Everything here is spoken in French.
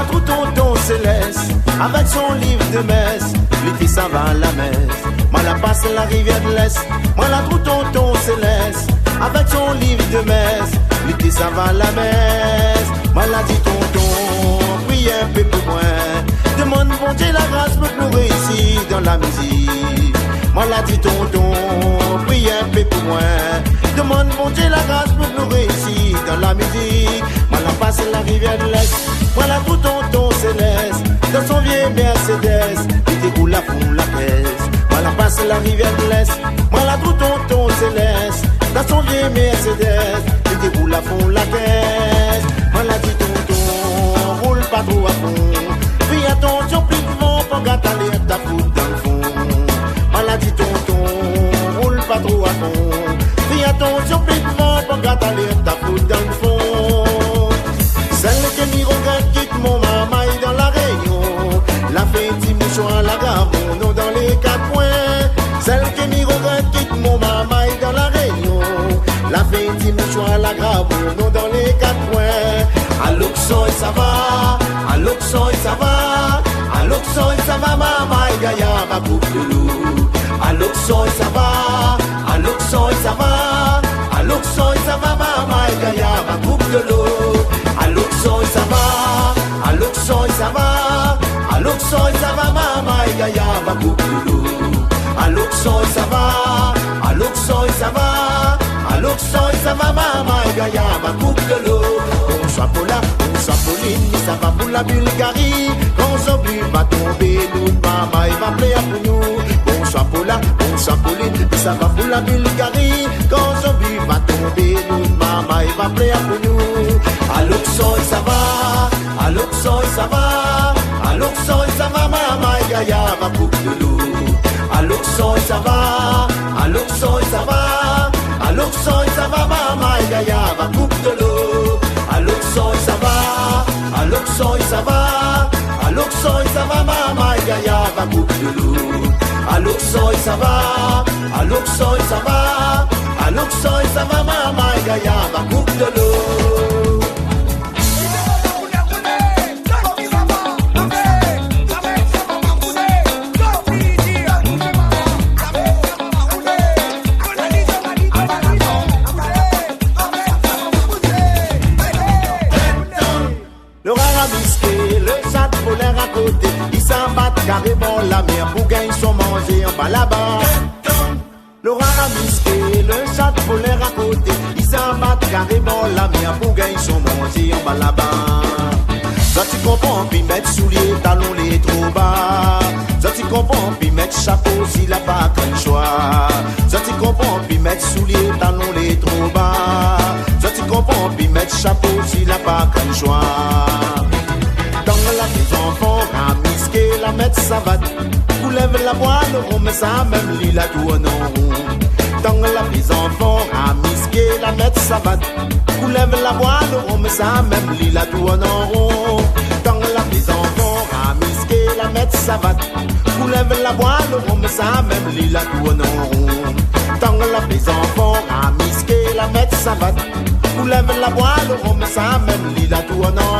la trouve tonton Céleste, avec son livre de messe, l'été ça va à la messe. Moi la passe la rivière de l'Est, moi la trouve tonton Céleste, avec son livre de messe, l'été ça va à la messe. Moi la dit tonton, prie un peu pour moi, demande bon Dieu la grâce pour nous réussir dans la musique. Moi la dit tonton, prie un peu pour moi, demande bon Dieu la grâce pour nous réussir dans la musique. Moi la passe la rivière de l'Est, moi la trouve tonton Céleste, dans son vieux Mercedes, il déroule la foule la caisse. Moi la passe la rivière de l'Est, moi la trouve tonton Céleste, dans son vieux Mercedes, il déroule la foule la caisse. Moi la dit tonton, roule pas trop à fond, fais attention plus vent pour gâter ta foule dans le fond. Moi la dit tonton, roule pas trop à fond, fais attention plus vent pour gâter ta foule dans le fond. Celle que m'y regarde quitte mon maman dans la réunion, la fait petit mouchoir la gare, mon nom dans les quatre coins. Celle que m'y regarde quitte mon maman dans la réunion, la fait petit mouchoir la gare, mon nom dans les quatre coins. Allô soy ça va, allô soy ça va, allô soy ça va, maman gaya ma coupe de loup. Allô soy ça va, allô soy ça va, allô soy ça va, maman gaya ma coupe de l'eau. Allô soy ça va, allô soy ça va, allô soy ça va, maman gaya ma coupe de l'eau. Allô soy ça va, allô soy ça va, allô soy ça va, maman gaya ma coupe de l'eau. Bonsoir Paula, bonsoir Pauline, ça va pour la Bulgarie. Quand Zombie va tomber, nous maman il va plaire pour nous. Bonsoir Paula, bonsoir Pauline, ça va pour la Bulgarie. Quand Zombie va tomber, nous maman il va plaire pour nous. Allô soy ça va, allô soy ça va, allô soy ça va, maman gaya ma coupe de l'eau. Allô soy ça va, allô soy ça va, allô soy ça va, maman gaya ma coupe de l'eau. Allô soy ça va, allô soy ça va, allô soy ça va, maman gaya ma coupe de l'eau. Allô soy ça va, allô soy ça va, allô soy ça va, maman gaya ma coupe de l'eau. Ils s'en battent carrément la mer pour gagner son manger en bas là-bas. Le ramisqué, le chat polaire à côté, ils s'en battent carrément la mer pour gagner son manger en bas là-bas. Ça tu comprends, puis mettre souliers, talons les trop bas. Ça tu comprends, puis mettre chapeau s'il a pas qu'un choix. Ça tu comprends, puis mettre souliers, talons les trop bas. Ça tu comprends, puis mettre chapeau s'il a pas qu'un choix. Dans la vie enfant, ramisqué, la mettre savate. Vous lève la voile, on met ça même lui la tourne en rond. Dans la vie enfant, ramisqué, la mettre savate. Vous lève la voile, on met ça même lui la tourne en rond. Dans la vie enfant, ramisqué, la mettre savate. Vous lève la voile, on met ça même lui la tourne en rond. Dans la vie enfant, ramisqué, la mettre savate. Vous lève la voile, on met ça même lui la tourne en rond.